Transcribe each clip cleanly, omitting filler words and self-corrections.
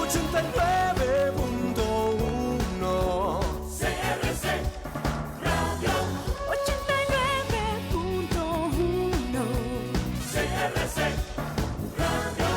89.1 CRC Radio 89.1 CRC Radio.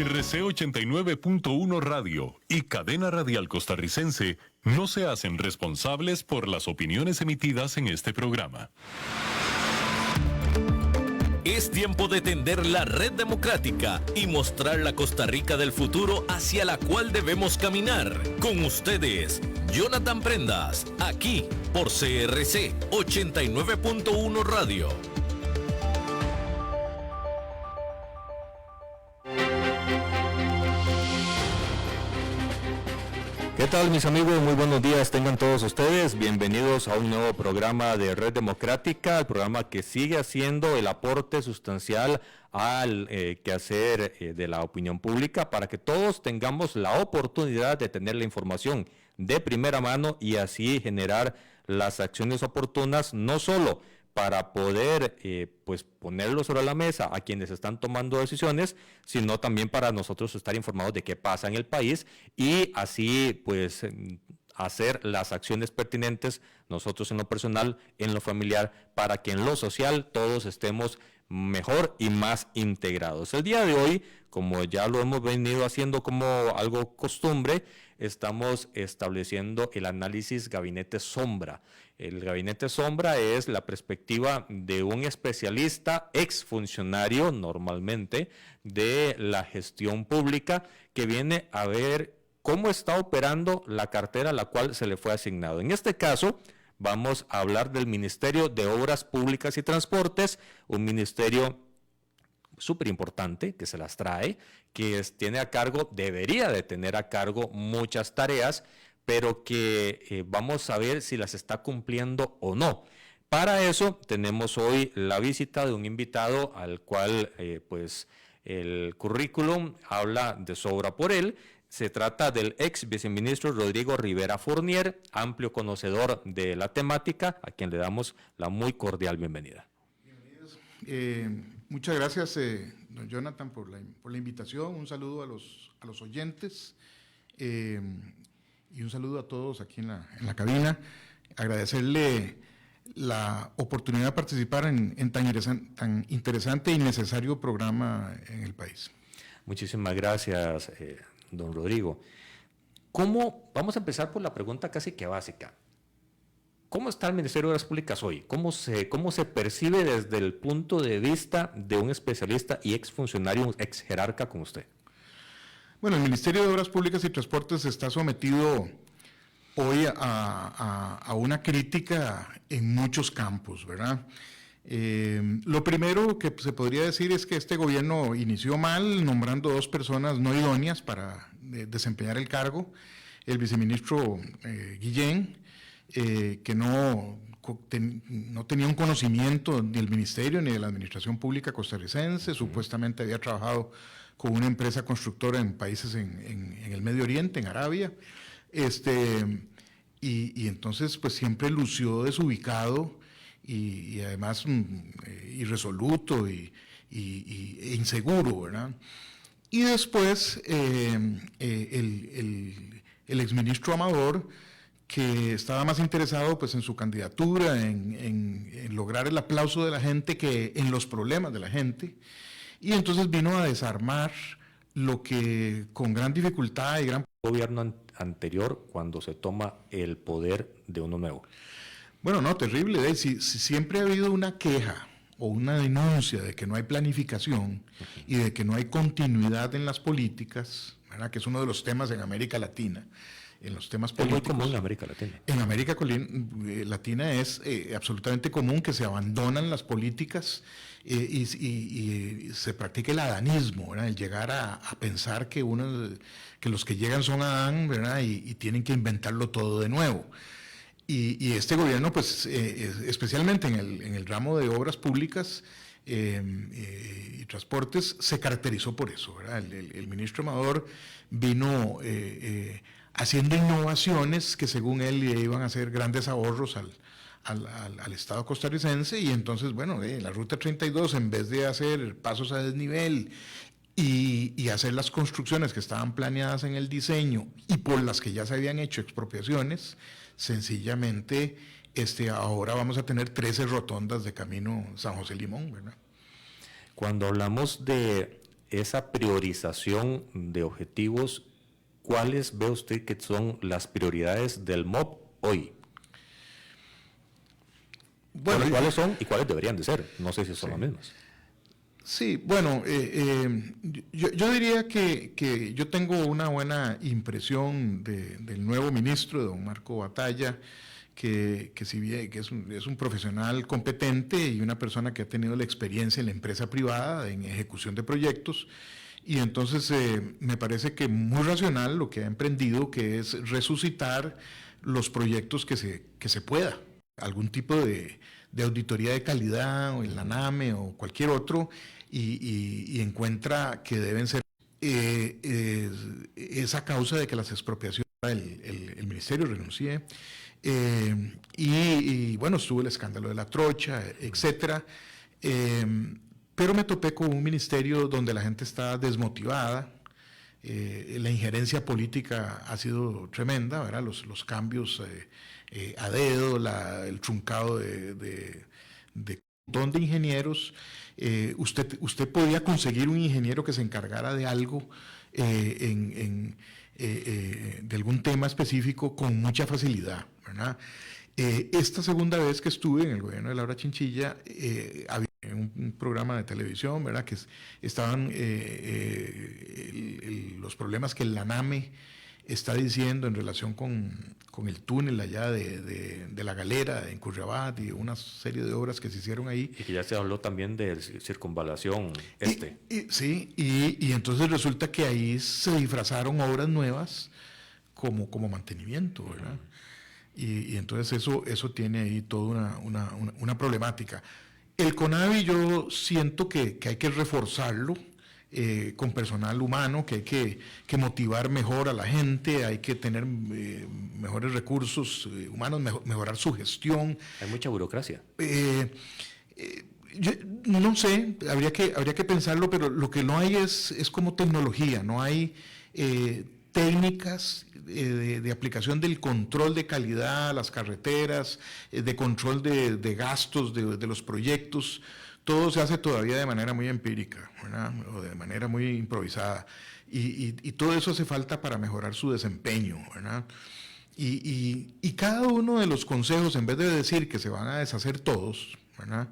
CRC 89.1 Radio y Cadena Radial Costarricense no se hacen responsables por las opiniones emitidas en este programa. Es tiempo de tender la red democrática y mostrar la Costa Rica del futuro hacia la cual debemos caminar. Con ustedes, Jonathan Prendas, aquí por CRC 89.1 Radio. ¿Qué tal, mis amigos? Muy buenos días tengan todos ustedes. Bienvenidos a un nuevo programa de Red Democrática, el programa que sigue haciendo el aporte sustancial al quehacer de la opinión pública para que todos tengamos la oportunidad de tener la información de primera mano y así generar las acciones oportunas, no solo para poder ponerlo sobre la mesa a quienes están tomando decisiones, sino también para nosotros estar informados de qué pasa en el país y así hacer las acciones pertinentes nosotros en lo personal, en lo familiar, para que en lo social todos estemos mejor y más integrados. El día de hoy, como ya lo hemos venido haciendo como algo costumbre, estamos estableciendo el análisis Gabinete Sombra. El Gabinete Sombra es la perspectiva de un especialista, exfuncionario normalmente, de la gestión pública, que viene a ver cómo está operando la cartera a la cual se le fue asignado. En este caso, vamos a hablar del Ministerio de Obras Públicas y Transportes, un ministerio súper importante que se las trae, que tiene a cargo, debería de tener a cargo muchas tareas, pero que vamos a ver si las está cumpliendo o no. Para eso tenemos hoy la visita de un invitado al cual el currículum habla de sobra por él. Se trata del ex viceministro Rodrigo Rivera Fournier, amplio conocedor de la temática, a quien le damos la muy cordial bienvenida. Bienvenidos. Muchas gracias, don Jonathan, por la invitación. Un saludo a los oyentes y un saludo a todos aquí en la cabina. Agradecerle la oportunidad de participar en tan interesante y necesario programa en el país. Muchísimas gracias, don Rodrigo. Vamos a empezar por la pregunta casi que básica. ¿Cómo está el Ministerio de Obras Públicas hoy? ¿Cómo se percibe desde el punto de vista de un especialista y exfuncionario, ex jerarca como usted? Bueno, el Ministerio de Obras Públicas y Transportes está sometido hoy a una crítica en muchos campos, ¿verdad? Lo primero que se podría decir es que este gobierno inició mal, nombrando 2 personas no idóneas para desempeñar el cargo. El viceministro Guillén, que no tenía un conocimiento del ministerio ni de la administración pública costarricense, supuestamente había trabajado con una empresa constructora en países en el Medio Oriente, en Arabia, y entonces pues siempre lució desubicado y además irresoluto e inseguro, ¿verdad? Y después el exministro Amador, que estaba más interesado pues en su candidatura, en lograr el aplauso de la gente que en los problemas de la gente, y entonces vino a desarmar lo que con gran dificultad y gran Gobierno anterior cuando se toma el poder de uno nuevo. Bueno, no, terrible. Si siempre ha habido una queja o una denuncia de que no hay planificación y de que no hay continuidad en las políticas, ¿verdad? Que es uno de los temas en América Latina, en los temas políticos. Es muy común en América Latina. En América Latina es absolutamente común que se abandonan las políticas y se practique el adanismo, ¿verdad? El llegar a pensar que los que llegan son Adán, ¿verdad? Y tienen que inventarlo todo de nuevo. Y este gobierno, pues, especialmente en el ramo de obras públicas, y Transportes se caracterizó por eso, ¿verdad? El ministro Amador vino haciendo innovaciones que según él iban a hacer grandes ahorros al Estado costarricense, y entonces, bueno, la Ruta 32, en vez de hacer pasos a desnivel y hacer las construcciones que estaban planeadas en el diseño y por las que ya se habían hecho expropiaciones, sencillamente ahora vamos a tener 13 rotondas de camino San José Limón, ¿verdad? Cuando hablamos de esa priorización de objetivos, ¿cuáles ve usted que son las prioridades del MOP hoy? Bueno, ¿cuáles son y cuáles deberían de ser? No sé si son las mismas. Sí, bueno, yo diría que yo tengo una buena impresión del nuevo ministro, don Marco Batalla, que si bien que es un profesional competente y una persona que ha tenido la experiencia en la empresa privada, en ejecución de proyectos, y entonces me parece que muy racional lo que ha emprendido, que es resucitar los proyectos que se pueda, algún tipo de auditoría de calidad, o el ANAME o cualquier otro, y encuentra que deben ser esa causa de que las expropiaciones, el ministerio renuncie, y bueno, estuvo el escándalo de la trocha, etcétera, pero me topé con un ministerio donde la gente está desmotivada. La injerencia política ha sido tremenda, ¿verdad? Los cambios a dedo, el truncado de un montón de ingenieros. Usted podía conseguir un ingeniero que se encargara de algo, de algún tema específico, con mucha facilidad, ¿verdad? Esta segunda vez que estuve en el gobierno de Laura Chinchilla, había un programa de televisión, ¿verdad?, que estaban los problemas que el ANAME está diciendo en relación con el túnel allá de la Galera, en Curriabat, y una serie de obras que se hicieron ahí. Y que ya se habló también de circunvalación Sí, y entonces resulta que ahí se disfrazaron obras nuevas como mantenimiento, ¿verdad? Y entonces eso tiene ahí toda una problemática. El CONAVI yo siento que hay que reforzarlo con personal humano, que hay que motivar mejor a la gente, hay que tener mejores recursos humanos, mejorar su gestión. Hay mucha burocracia. Yo no sé, habría que pensarlo, pero lo que no hay es como tecnología, no hay técnicas de aplicación del control de calidad a las carreteras, de control de gastos de los proyectos. Todo se hace todavía de manera muy empírica, ¿verdad?, o de manera muy improvisada. Y todo eso hace falta para mejorar su desempeño, ¿verdad? Y cada uno de los consejos, en vez de decir que se van a deshacer todos, ¿verdad?,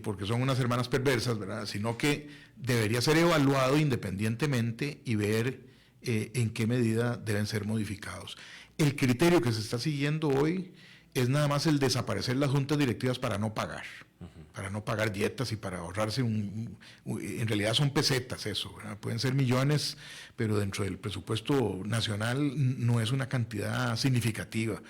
porque son unas hermanas perversas, ¿verdad?, sino que debería ser evaluado independientemente y ver en qué medida deben ser modificados. El criterio que se está siguiendo hoy es nada más el desaparecer las juntas directivas para no pagar, para no pagar dietas y para ahorrarse en realidad son pesetas eso, ¿verdad? Pueden ser millones, pero dentro del presupuesto nacional no es una cantidad significativa.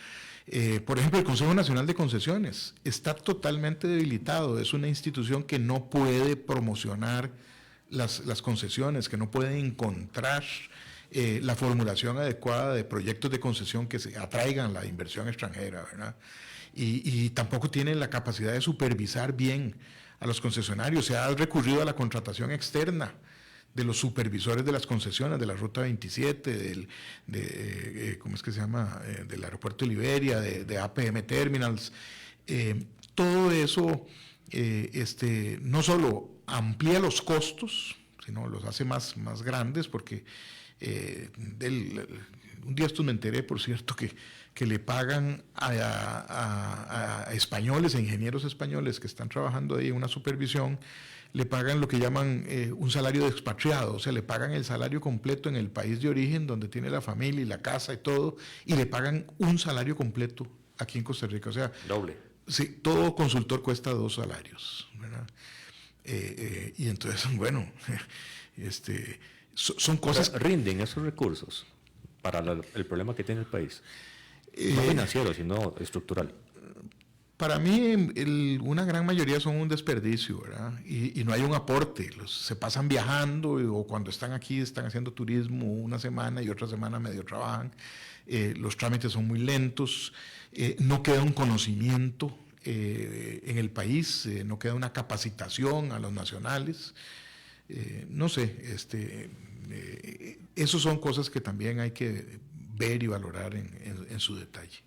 Por ejemplo, el Consejo Nacional de Concesiones está totalmente debilitado, es una institución que no puede promocionar las concesiones, que no puede encontrar la formulación adecuada de proyectos de concesión que se atraigan la inversión extranjera, ¿verdad? Y tampoco tienen la capacidad de supervisar bien a los concesionarios. Se ha recurrido a la contratación externa de los supervisores de las concesiones, de la Ruta 27, ¿cómo es que se llama?, del Aeropuerto de Liberia, de APM Terminals. Todo eso no solo amplía los costos, sino los hace más grandes, porque un día me enteré, por cierto, que le pagan a españoles, a ingenieros españoles que están trabajando ahí en una supervisión, le pagan lo que llaman un salario de expatriado, o sea, le pagan el salario completo en el país de origen, donde tiene la familia y la casa y todo, y le pagan un salario completo aquí en Costa Rica, o sea... Doble. Sí, todo consultor cuesta 2 salarios, ¿verdad? Y entonces, bueno, son cosas... ¿Rinden esos recursos para el problema que tiene el país? No financiero, sino estructural. Para mí, una gran mayoría son un desperdicio, ¿verdad? Y no hay un aporte. Se pasan viajando o cuando están aquí están haciendo turismo una semana y otra semana medio trabajan. Los trámites son muy lentos, no queda un conocimiento en el país, no queda una capacitación a los nacionales. No sé, esos son cosas que también hay que ver y valorar en su detalle.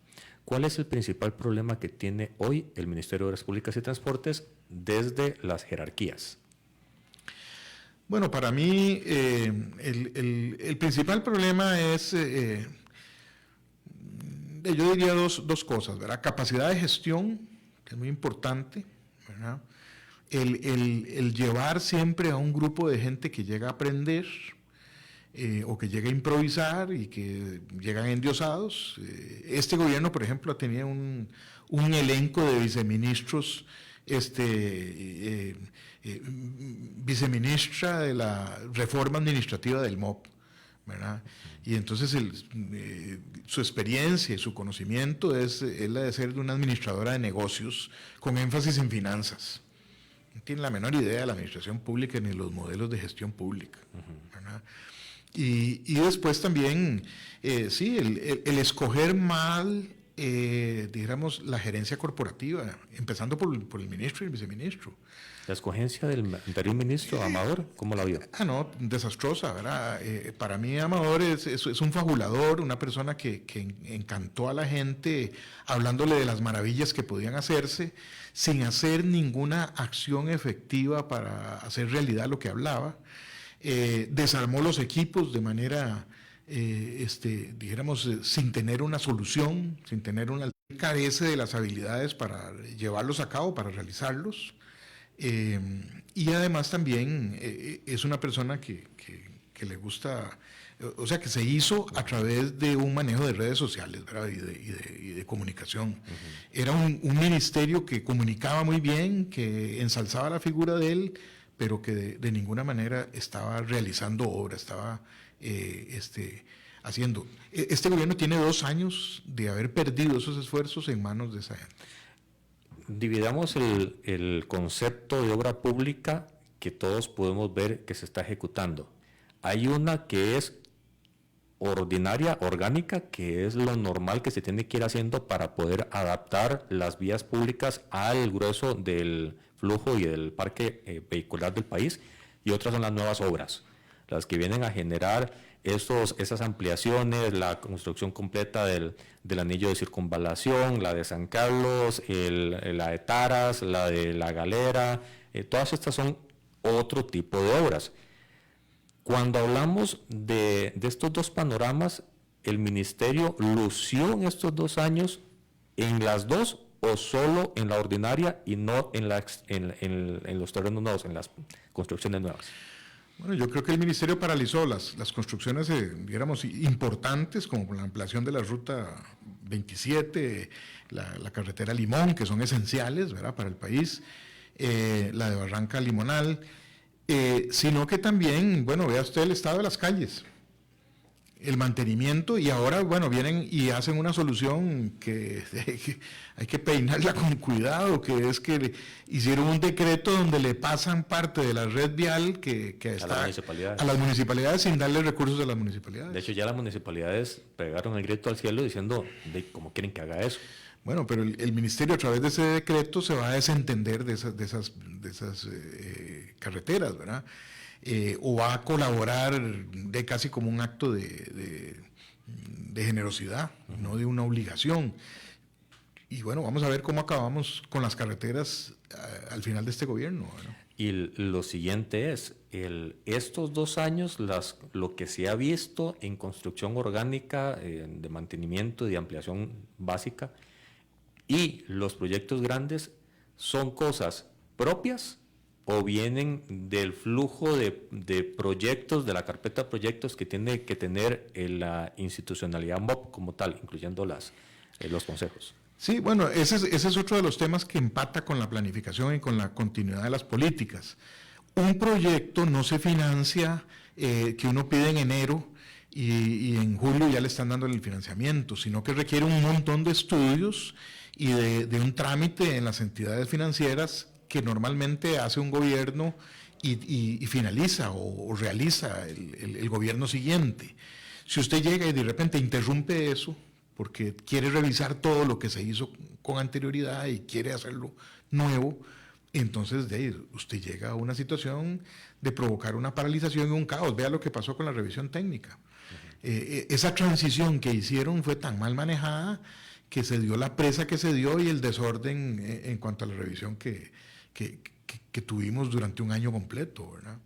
¿Cuál es el principal problema que tiene hoy el Ministerio de Obras Públicas y Transportes desde las jerarquías? Bueno, para mí el principal problema es, yo diría dos cosas, ¿verdad? Capacidad de gestión, que es muy importante, ¿verdad? El llevar siempre a un grupo de gente que llega a aprender, o que llega a improvisar y que llegan endiosados. Este gobierno, por ejemplo, tenía un elenco de viceministros, viceministra de la reforma administrativa del MOP, ¿verdad? Y entonces su experiencia y su conocimiento es la de ser una administradora de negocios con énfasis en finanzas. No tiene la menor idea de la administración pública ni los modelos de gestión pública, ¿verdad? Y después también, sí, el escoger mal, digamos, la gerencia corporativa, empezando por el ministro y el viceministro. ¿La escogencia del anterior ministro, Amador, cómo la vio? No, desastrosa, ¿verdad? Para mí Amador es un fabulador, una persona que encantó a la gente hablándole de las maravillas que podían hacerse, sin hacer ninguna acción efectiva para hacer realidad lo que hablaba. Desarmó los equipos de manera, dijéramos, sin tener una solución, sin tener carece de las habilidades para llevarlos a cabo, para realizarlos. Y además también es una persona que le gusta, o sea, que se hizo a través de un manejo de redes sociales, ¿verdad? y de comunicación. Era un ministerio que comunicaba muy bien, que ensalzaba la figura de él, pero que de ninguna manera estaba realizando obra, estaba haciendo. Este gobierno tiene 2 años de haber perdido esos esfuerzos en manos de esa gente. Dividamos el concepto de obra pública que todos podemos ver que se está ejecutando. Hay una que es ordinaria, orgánica, que es lo normal que se tiene que ir haciendo para poder adaptar las vías públicas al grueso del flujo y del parque vehicular del país, y otras son las nuevas obras, las que vienen a generar esas ampliaciones, la construcción completa del anillo de circunvalación, la de San Carlos, la de Taras, la de La Galera, todas estas son otro tipo de obras. Cuando hablamos de estos dos panoramas, ¿el ministerio lució en estos 2 años en las dos o solo en la ordinaria y no en los terrenos nuevos, en las construcciones nuevas? Bueno, yo creo que el ministerio paralizó las construcciones, digamos, importantes, como la ampliación de la ruta 27, la carretera Limón, que son esenciales, ¿verdad?, para el país, la de Barranca Limonal, sino que también, bueno, vea usted el estado de las calles, el mantenimiento, y ahora, bueno, vienen y hacen una solución que hay que peinarla con cuidado, que es que hicieron un decreto donde le pasan parte de la red vial que está a las municipalidades sin darle recursos a las municipalidades. De hecho, ya las municipalidades pegaron el grito al cielo diciendo cómo quieren que haga eso. Bueno, pero el ministerio a través de ese decreto se va a desentender de esas carreteras, ¿verdad? O va a colaborar de casi como un acto de generosidad, no de una obligación. Y bueno, vamos a ver cómo acabamos con las carreteras al final de este gobierno, ¿no? Y lo siguiente es, estos 2 años, lo que se ha visto en construcción orgánica, de mantenimiento y de ampliación básica, y los proyectos grandes, ¿son cosas propias o vienen del flujo de proyectos, de la carpeta de proyectos que tiene que tener la institucionalidad MOP como tal, incluyendo los consejos? Sí, bueno, ese es otro de los temas que empata con la planificación y con la continuidad de las políticas. Un proyecto no se financia que uno pide en enero y en julio ya le están dando el financiamiento, sino que requiere un montón de estudios y de un trámite en las entidades financieras que normalmente hace un gobierno y finaliza o realiza el gobierno siguiente. Si usted llega y de repente interrumpe eso, porque quiere revisar todo lo que se hizo con anterioridad y quiere hacerlo nuevo, entonces de ahí usted llega a una situación de provocar una paralización y un caos. Vea lo que pasó con la revisión técnica. Esa transición que hicieron fue tan mal manejada que se dio la presa que se dio y el desorden en cuanto a la revisión que tuvimos durante un año completo, ¿verdad?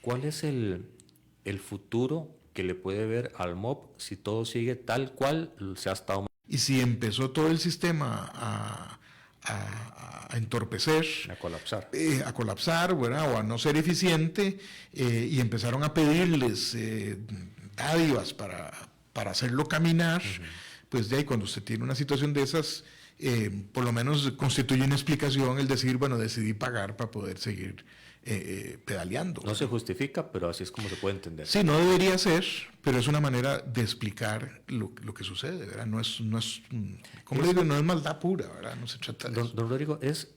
¿Cuál es el futuro que le puede ver al MOP si todo sigue tal cual se ha estado? Y si empezó todo el sistema a entorpecer, a colapsar, ¿verdad? O a no ser eficiente, y empezaron a pedirles dádivas para hacerlo caminar, pues de ahí cuando usted tiene una situación de esas, por lo menos constituye una explicación el decir, bueno, decidí pagar para poder seguir pedaleando. No se justifica, pero así es como se puede entender. Sí, no debería ser, pero es una manera de explicar lo que sucede, ¿verdad? No es como le digo, no es maldad pura, ¿verdad? No se trata de eso. Don Rodrigo, ¿es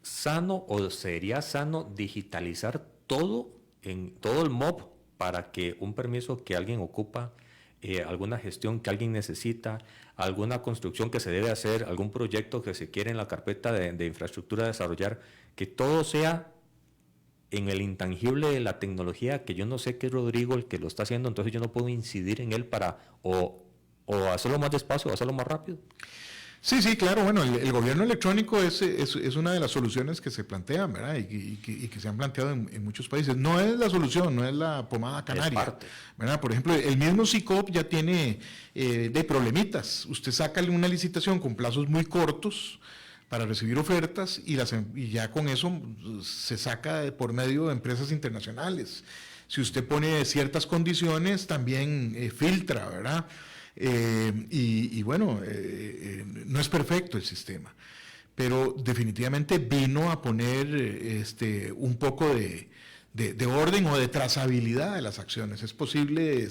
sano o sería sano digitalizar todo en todo el MOP para que un permiso que alguien ocupa, alguna gestión que alguien necesita, alguna construcción que se debe hacer, algún proyecto que se quiere en la carpeta de infraestructura a desarrollar, que todo sea en el intangible de la tecnología, que yo no sé qué es Rodrigo el que lo está haciendo, entonces yo no puedo incidir en él para o hacerlo más despacio o hacerlo más rápido? Sí, claro, bueno, el gobierno electrónico es una de las soluciones que se plantean, ¿verdad? Y que se han planteado en muchos países. No es la solución, no es la pomada canaria, ¿verdad? Por ejemplo, el mismo SICOP ya tiene de problemitas. Usted saca una licitación con plazos muy cortos para recibir ofertas y ya con eso se saca por medio de empresas internacionales. Si usted pone ciertas condiciones, también filtra, ¿verdad? Bueno, no es perfecto el sistema, pero definitivamente vino a poner un poco de orden o de trazabilidad de las acciones. Es posible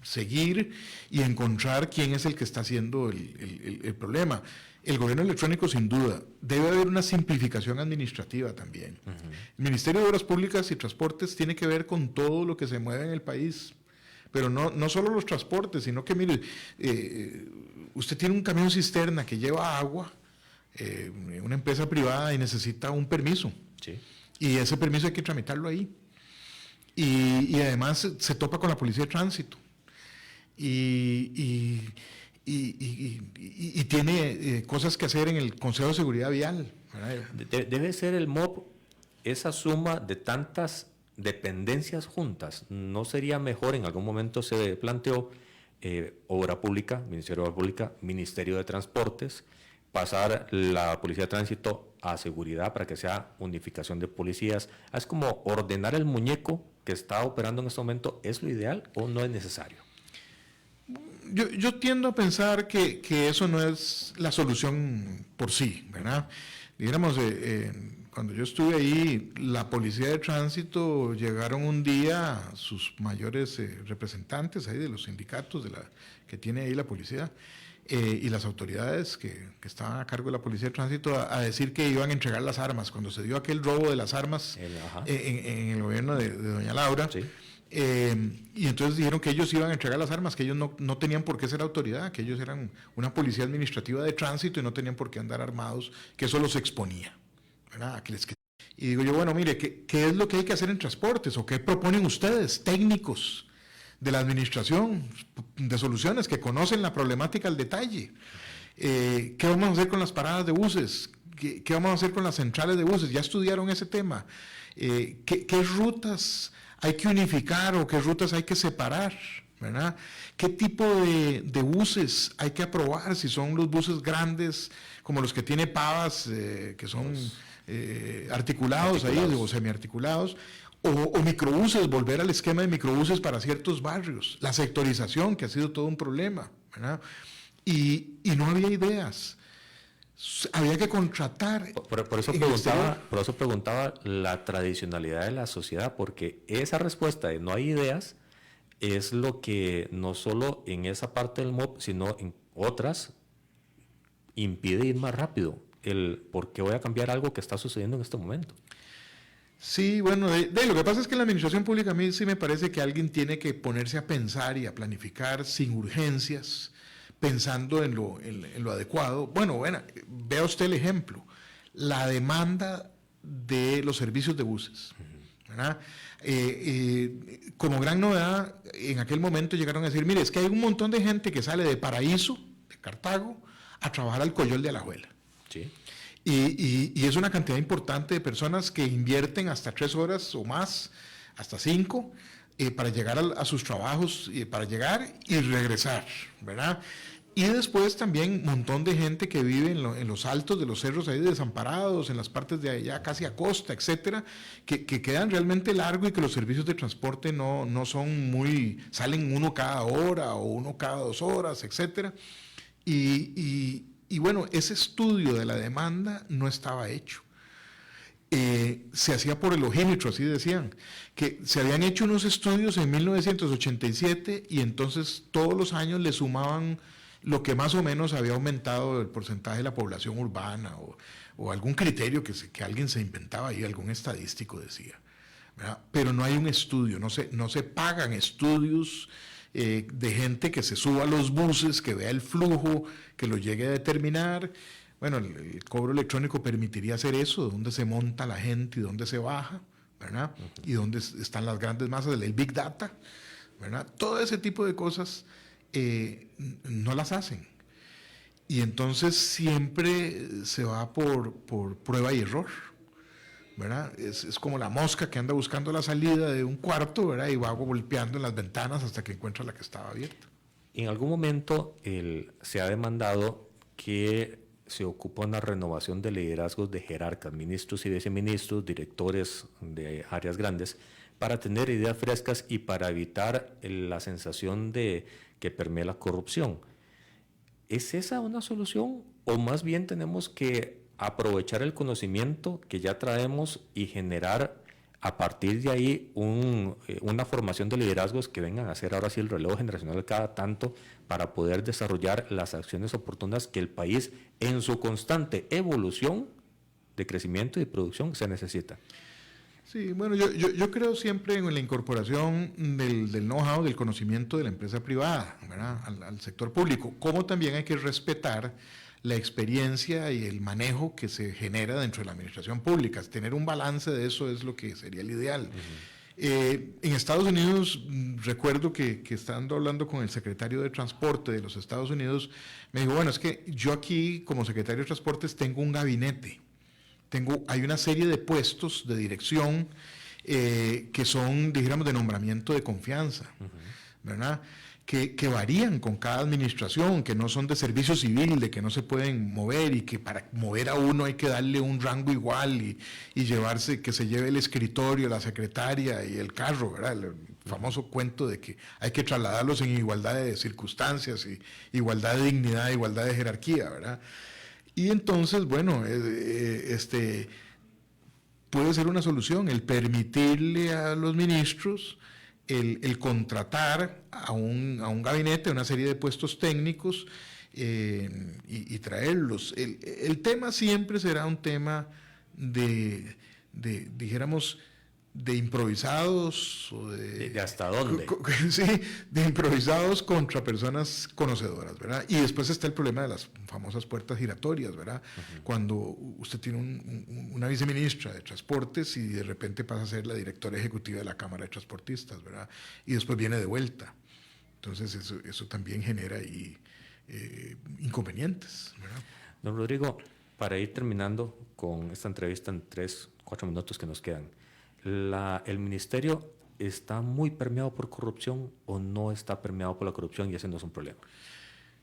seguir y encontrar quién es el que está haciendo el problema. El gobierno electrónico, sin duda, debe haber una simplificación administrativa también. El Ministerio de Obras Públicas y Transportes tiene que ver con todo lo que se mueve en el país, pero no solo los transportes, sino que, mire, usted tiene un camión cisterna que lleva agua, una empresa privada, y necesita un permiso. Sí. Y ese permiso hay que tramitarlo ahí. Y además se topa con la policía de tránsito. Y tiene cosas que hacer en el Consejo de Seguridad Vial, ¿verdad? Debe ser el MOP esa suma de tantas dependencias juntas. ¿No sería mejor, en algún momento se planteó, Obra Pública, Ministerio de Obra Pública, Ministerio de Transportes, pasar la Policía de Tránsito a Seguridad para que sea unificación de policías? Es como ordenar el muñeco que está operando en este momento. ¿Es lo ideal o no es necesario? Yo tiendo a pensar que eso no es la solución por sí, ¿verdad? Digamos, cuando yo estuve ahí, la policía de tránsito llegaron un día sus mayores representantes ahí de los sindicatos que tiene ahí la policía y las autoridades que estaban a cargo de la policía de tránsito a decir que iban a entregar las armas. Cuando se dio aquel robo de las armas en el gobierno de doña Laura, Sí. Y entonces dijeron que ellos iban a entregar las armas, que ellos no tenían por qué ser autoridad, que ellos eran una policía administrativa de tránsito y no tenían por qué andar armados, que eso los exponía, ¿verdad? Y digo yo, bueno, mire, ¿qué es lo que hay que hacer en transportes? ¿O qué proponen ustedes, técnicos de la administración de soluciones, que conocen la problemática al detalle? ¿Qué vamos a hacer con las paradas de buses? ¿Qué vamos a hacer con las centrales de buses? ¿Ya estudiaron ese tema? ¿Qué rutas hay que unificar o qué rutas hay que separar, ¿verdad? ¿Qué tipo de buses hay que aprobar? Si son los buses grandes, como los que tiene Pavas, que son articulados ahí, o semiarticulados, o microbuses, volver al esquema de microbuses para ciertos barrios. La sectorización, que ha sido todo un problema, ¿verdad? Y no había ideas. Había que contratar. Por eso preguntaba la tradicionalidad de la sociedad, porque esa respuesta de no hay ideas es lo que no solo en esa parte del MOP, sino en otras, impide ir más rápido. ¿Por qué voy a cambiar algo que está sucediendo en este momento? Sí, bueno, lo que pasa es que en la administración pública a mí sí me parece que alguien tiene que ponerse a pensar y a planificar sin urgencias, pensando en lo adecuado. Bueno, vea usted el ejemplo, la demanda de los servicios de buses, ¿verdad? Como gran novedad, en aquel momento llegaron a decir, mire, es que hay un montón de gente que sale de Paraíso, de Cartago, a trabajar al Coyol de Alajuela. Sí. Y es una cantidad importante de personas que invierten hasta 3 horas o más, hasta 5, para llegar a sus trabajos, para llegar y regresar, ¿verdad? Y después también un montón de gente que vive en los altos de los cerros ahí desamparados, en las partes de allá casi a costa, etcétera, que quedan realmente largo y que los servicios de transporte no son muy, salen uno cada hora o uno cada 2 horas, etcétera. Y bueno, ese estudio de la demanda no estaba hecho. Se hacía por el ojímetro, así decían, que se habían hecho unos estudios en 1987 y entonces todos los años le sumaban lo que más o menos había aumentado el porcentaje de la población urbana o algún criterio que alguien se inventaba ahí, algún estadístico decía, ¿verdad? Pero no hay un estudio, no se pagan estudios de gente que se suba a los buses, que vea el flujo, que lo llegue a determinar. Bueno, el cobro electrónico permitiría hacer eso, dónde se monta la gente y dónde se baja, ¿verdad? Y dónde están las grandes masas del Big Data, ¿verdad? Todo ese tipo de cosas no las hacen. Y entonces siempre se va por prueba y error, ¿verdad? Es como la mosca que anda buscando la salida de un cuarto, ¿verdad? Y va golpeando en las ventanas hasta que encuentra la que estaba abierta. En algún momento se ha demandado que se ocupa una renovación de liderazgos de jerarcas, ministros y viceministros, directores de áreas grandes, para tener ideas frescas y para evitar la sensación de que permea la corrupción. ¿Es esa una solución o más bien tenemos que aprovechar el conocimiento que ya traemos y generar a partir de ahí una formación de liderazgos que vengan a hacer ahora sí el relevo generacional cada tanto para poder desarrollar las acciones oportunas que el país en su constante evolución de crecimiento y producción se necesita? Sí, bueno, yo creo siempre en la incorporación del know-how, del conocimiento de la empresa privada, ¿verdad? Al sector público, como también hay que respetar la experiencia y el manejo que se genera dentro de la administración pública. Tener un balance de eso es lo que sería el ideal. Uh-huh. En Estados Unidos, recuerdo que estando hablando con el secretario de Transporte de los Estados Unidos, me dijo, bueno, es que yo aquí como secretario de Transportes tengo un gabinete. Hay una serie de puestos de dirección que son, dijéramos, de nombramiento de confianza, uh-huh, ¿verdad? Que varían con cada administración, que no son de servicio civil, de que no se pueden mover y que para mover a uno hay que darle un rango igual y llevarse, que se lleve el escritorio, la secretaria y el carro, ¿verdad? El famoso cuento de que hay que trasladarlos en igualdad de circunstancias, y igualdad de dignidad, igualdad de jerarquía, ¿verdad? Y entonces, bueno, puede ser una solución el permitirle a los ministros el contratar a un gabinete, una serie de puestos técnicos y traerlos. El tema siempre será un tema dijéramos, de improvisados o ¿De hasta dónde? Sí, de improvisados contra personas conocedoras, ¿verdad? Y después está el problema de las famosas puertas giratorias, ¿verdad? Uh-huh. Cuando usted tiene una viceministra de Transportes y de repente pasa a ser la directora ejecutiva de la Cámara de Transportistas, ¿verdad? Y después viene de vuelta. Entonces eso también genera ahí inconvenientes, ¿verdad? Don Rodrigo, para ir terminando con esta entrevista en 3-4 minutos que nos quedan, ¿el ministerio está muy permeado por corrupción o no está permeado por la corrupción y ese no es un problema?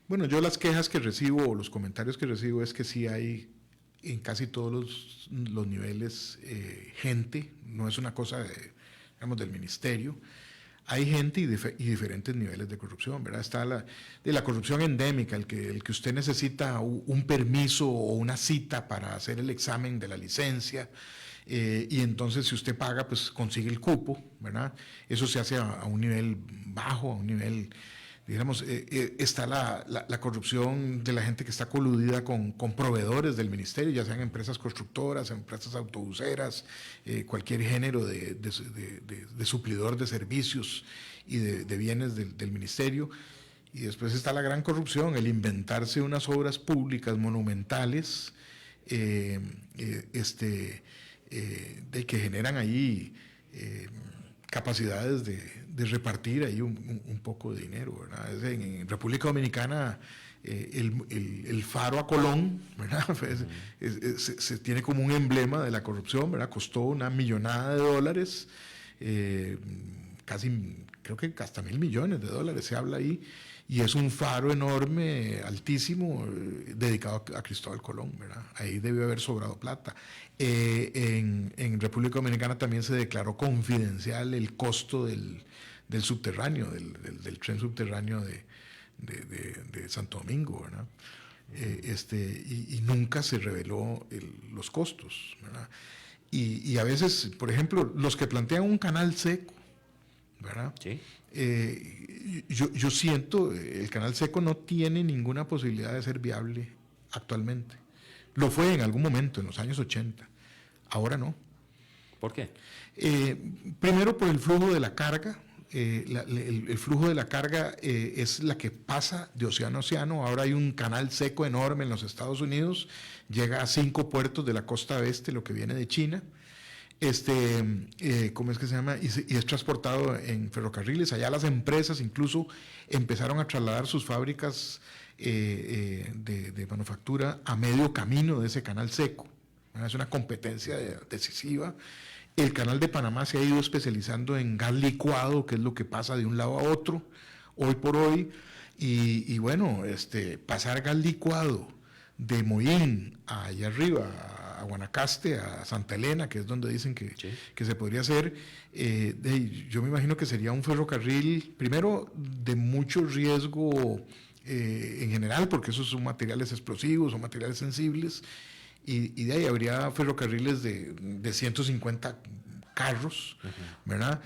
Bueno, yo las quejas que recibo o los comentarios que recibo es que sí hay en casi todos los niveles gente, no es una cosa digamos, del ministerio, hay gente y diferentes niveles de corrupción, ¿verdad? Está la corrupción endémica, el que usted necesita un permiso o una cita para hacer el examen de la licencia, y entonces si usted paga, pues consigue el cupo, ¿verdad? Eso se hace a un nivel bajo, a un nivel digamos, está la corrupción de la gente que está coludida con proveedores del ministerio, ya sean empresas constructoras, empresas autobuseras, cualquier género de suplidor de servicios y de bienes del ministerio. Y después está la gran corrupción, el inventarse unas obras públicas monumentales de que generan ahí capacidades de repartir ahí un poco de dinero, ¿verdad? En República Dominicana el faro a Colón, ¿verdad? Se tiene como un emblema de la corrupción, ¿verdad? Costó $1 millonada, casi, creo que hasta $1.000 millones se habla ahí, y es un faro enorme, altísimo, dedicado a Cristóbal Colón, ¿verdad? Ahí debió haber sobrado plata. En República Dominicana también se declaró confidencial el costo del subterráneo, del tren subterráneo de Santo Domingo, ¿verdad? Y nunca se reveló los costos, ¿verdad? Y a veces, por ejemplo, los que plantean un canal seco, ¿verdad? Sí. Yo siento el canal seco no tiene ninguna posibilidad de ser viable actualmente. Lo fue en algún momento, en los años 80. Ahora no. ¿Por qué? Primero por el flujo de la carga. El flujo de la carga es la que pasa de océano a océano. Ahora hay un canal seco enorme en los Estados Unidos. Llega a 5 puertos de la costa oeste, lo que viene de China. ¿Cómo es que se llama? Y es transportado en ferrocarriles. Allá las empresas incluso empezaron a trasladar sus fábricas de manufactura a medio camino de ese canal seco. Es una competencia decisiva. El canal de Panamá se ha ido especializando en gas licuado, que es lo que pasa de un lado a otro, hoy por hoy. Y bueno, pasar gas licuado de Mollín allá arriba, a Guanacaste, a Santa Elena, que es donde dicen que se podría hacer, yo me imagino que sería un ferrocarril, primero, de mucho riesgo en general, porque esos son materiales explosivos, son materiales sensibles, y de ahí habría ferrocarriles de 150 carros, ¿verdad?